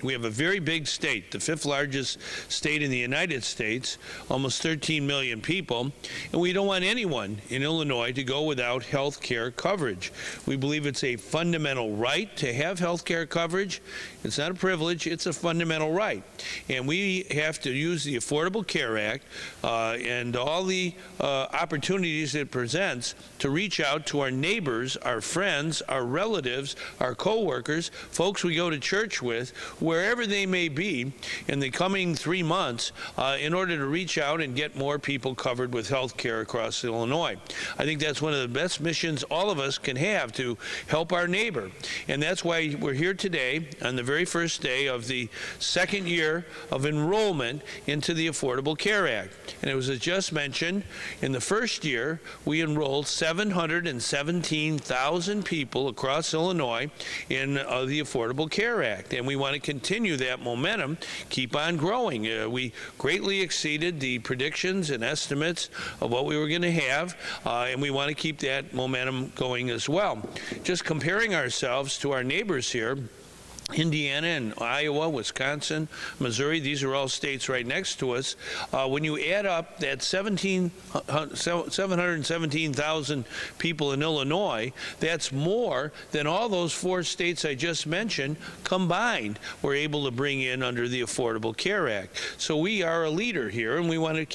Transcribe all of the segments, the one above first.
We have a very big state, the 5th largest state in the United States, almost 13 million people, and we don't want anyone in Illinois to go without health care coverage. We believe it's a fundamental right to have health care coverage. It's not a privilege, it's a fundamental right. And we have to use the Affordable Care Act and all the opportunities it presents to reach out to our neighbors, our friends, our relatives, our co-workers, folks we go to church with, wherever they may be in the coming 3 months in order to reach out and get more people covered with health care across Illinois. I think that's one of the best missions all of us can have, to help our neighbor. And that's why we're here today on the very first day of the second year of enrollment into the Affordable Care Act. And it was just mentioned, in the first year, we enrolled 717,000 people across Illinois in the Affordable Care Act. And we want to continue that momentum, keep on growing. We greatly exceeded the predictions and estimates of what we were going to have, and we want to keep that momentum going as well. Just comparing ourselves to our neighbors here, Indiana and Iowa, Wisconsin, Missouri, these are all states right next to us. When you add up that 717,000 people in Illinois, that's more than all those 4 states I just mentioned combined were able to bring in under the Affordable Care Act. So we are a leader here, and we want to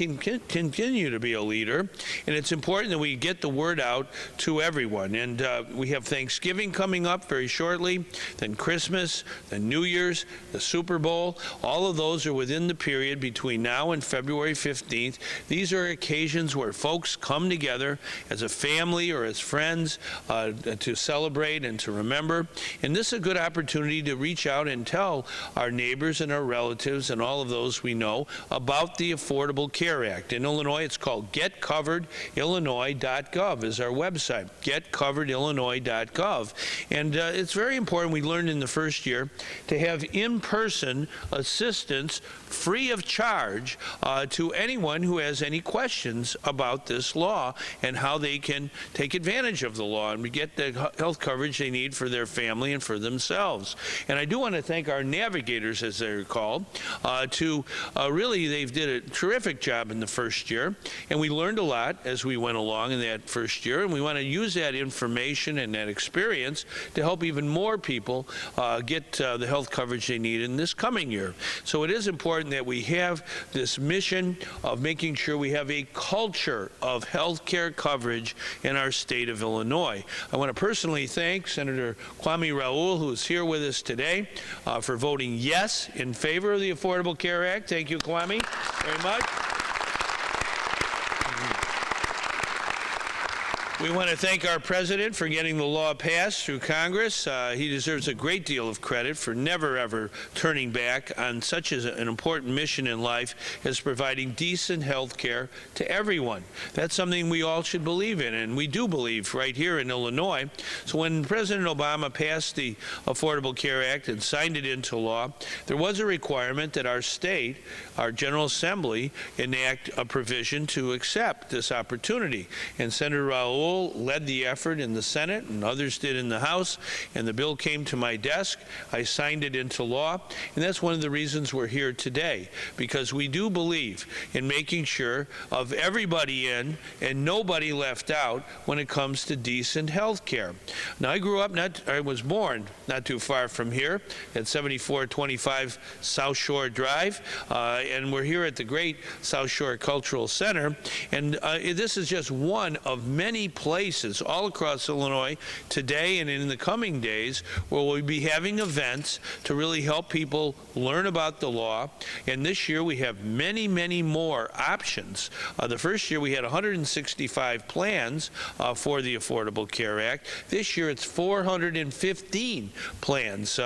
continue to be a leader. And it's important that we get the word out to everyone. And we have Thanksgiving coming up very shortly, then Christmas, the New Year's, the Super Bowl. All of those are within the period between now and February 15th. These are occasions where folks come together as a family or as friends to celebrate and to remember. And this is a good opportunity to reach out and tell our neighbors and our relatives and all of those we know about the Affordable Care Act. In Illinois, it's called getcoveredillinois.gov is our website, getcoveredillinois.gov. And it's very important. We learned in the first year to have in-person assistance free of charge to anyone who has any questions about this law and how they can take advantage of the law and get the health coverage they need for their family and for themselves. And I do want to thank our navigators, as they're called, really, they did a terrific job in the first year, and we learned a lot as we went along in that first year, and we want to use that information and that experience to help even more people get the health coverage they need in this coming year. So it is important that we have this mission of making sure we have a culture of health care coverage in our state of Illinois. I want to personally thank Senator Kwame Raoul, who is here with us today, for voting yes in favor of the Affordable Care Act. Thank you, Kwame, very much. We want to thank our president for getting the law passed through Congress. He deserves a great deal of credit for never, ever turning back on such an important mission in life as providing decent health care to everyone. That's something we all should believe in, and we do believe right here in Illinois. So when President Obama passed the Affordable Care Act and signed it into law, there was a requirement that our state, our General Assembly, enact a provision to accept this opportunity. And Senator Raoul led the effort in the Senate, and others did in the House, and the bill came to my desk. I signed it into law, and that's one of the reasons we're here today, because we do believe in making sure of everybody in and nobody left out when it comes to decent health care. Now, I was born not too far from here at 7425 South Shore Drive, and we're here at the great South Shore Cultural Center, and this is just one of many places all across Illinois today and in the coming days where we'll be having events to really help people learn about the law. And this year we have many, many more options. The first year we had 165 plans for the Affordable Care Act. This year it's 415 plans.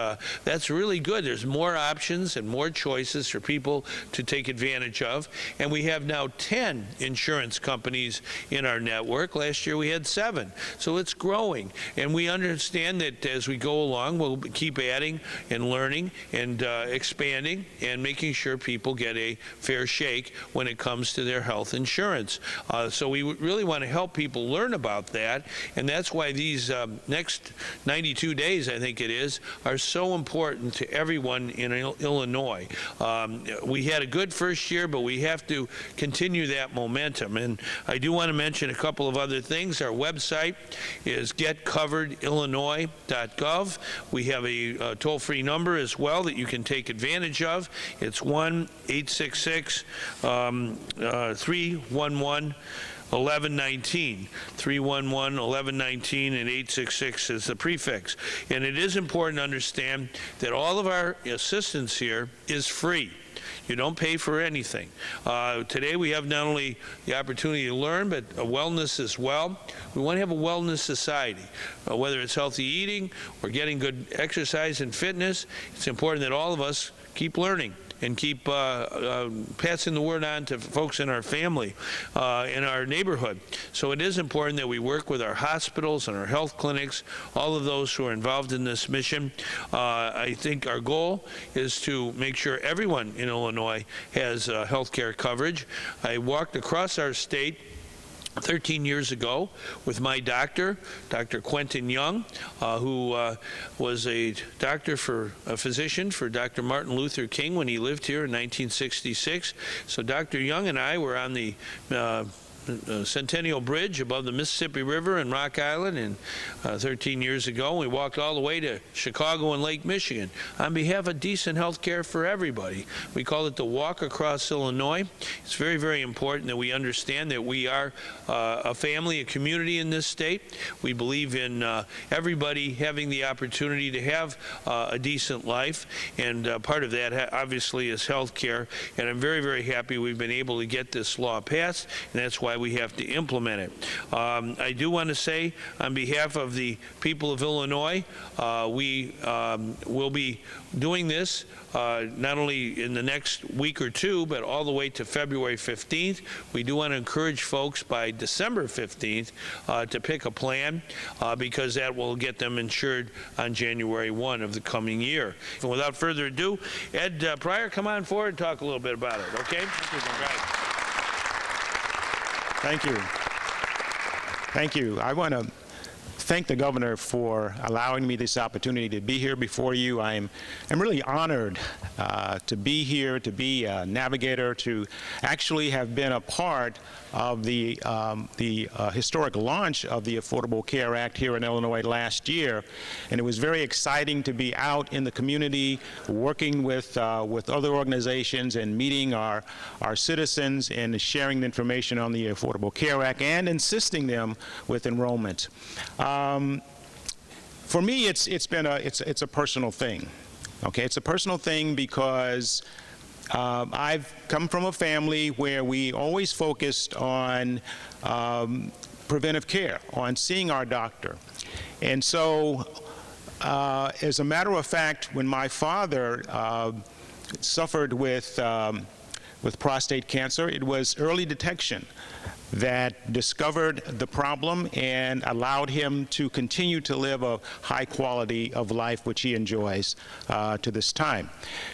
That's really good. There's more options and more choices for people to take advantage of. And we have now 10 insurance companies in our network. Last year we had 7. So it's growing. And we understand that as we go along, we'll keep adding and learning and expanding and making sure people get a fair shake when it comes to their health insurance. So we really want to help people learn about that. And that's why these next 92 days, I think it is, are so important to everyone in Illinois. We had a good first year, but we have to continue that momentum. And I do want to mention a couple of other things. Our website is getcoveredillinois.gov. We have a toll-free number as well that you can take advantage of. It's 1-866-311 1119, 311-1119, and 866 is the prefix. And it is important to understand that all of our assistance here is free. You don't pay for anything. Today we have not only the opportunity to learn, but a wellness as well. We want to have a wellness society. Whether it's healthy eating or getting good exercise and fitness, it's important that all of us keep learning and keep passing the word on to folks in our family, in our neighborhood. So it is important that we work with our hospitals and our health clinics, all of those who are involved in this mission. I think our goal is to make sure everyone in Illinois has health care coverage. I walked across our state 13 years ago with my doctor, Dr. Quentin Young, who was a physician for Dr. Martin Luther King when he lived here in 1966. So Dr. Young and I were on the Centennial Bridge above the Mississippi River in Rock Island, and 13 years ago we walked all the way to Chicago and Lake Michigan on behalf of decent health care for everybody. We call it the Walk Across Illinois. It's very, very important that we understand that we are a family, a community in this state. We believe in everybody having the opportunity to have a decent life, and part of that obviously is health care. And I'm very, very happy we've been able to get this law passed, and that's why we have to implement it. I do want to say, on behalf of the people of Illinois, we will be doing this not only in the next week or two, but all the way to February 15th. We do want to encourage folks by December 15th to pick a plan, because that will get them insured on January 1 of the coming year. And without further ado, Ed Pryor, come on forward and talk a little bit about it, okay? Right. Thank you. Thank you. I want to thank the governor for allowing me this opportunity to be here before you. I'm really honored to be here, to be a navigator, to actually have been a part of the historic launch of the Affordable Care Act here in Illinois last year. And it was very exciting to be out in the community, working with other organizations and meeting our citizens and sharing the information on the Affordable Care Act and assisting them with enrollment. For me, it's a personal thing. Okay, it's a personal thing because I've come from a family where we always focused on preventive care, on seeing our doctor. And so, as a matter of fact, when my father suffered with prostate cancer, it was early detection that discovered the problem and allowed him to continue to live a high quality of life, which he enjoys to this time.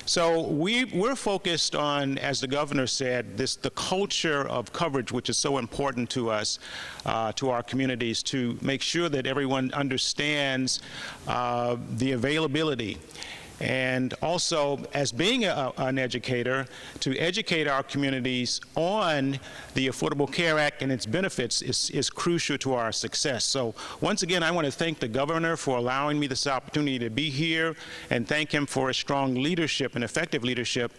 So we're focused on, as the governor said, the culture of coverage, which is so important to us, to our communities, to make sure that everyone understands the availability. And also, as being an educator, to educate our communities on the Affordable Care Act and its benefits is crucial to our success. So once again, I want to thank the governor for allowing me this opportunity to be here, and thank him for his strong leadership and effective leadership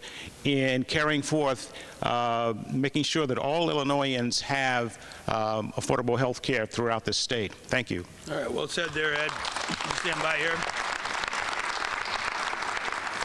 in carrying forth, making sure that all Illinoisans have affordable health care throughout the state. Thank you. All right, well said there, Ed. Stand by here.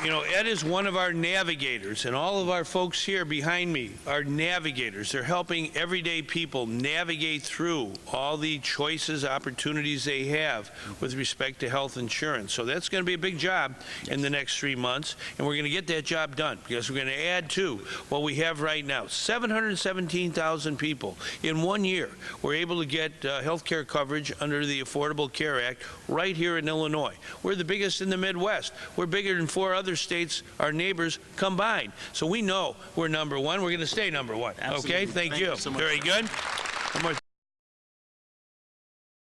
You know, Ed is one of our navigators, and all of our folks here behind me are navigators. They're helping everyday people navigate through all the choices, opportunities they have with respect to health insurance. So that's going to be a big job in the next 3 months, and we're going to get that job done because we're going to add to what we have right now. 717,000 people in 1 year were able to get health care coverage under the Affordable Care Act right here in Illinois. We're the biggest in the Midwest. We're bigger than 4 other states, our neighbors combined. So we know we're number one. We're going to stay number one. Absolutely. Okay? Thank you. So much. Very good. One more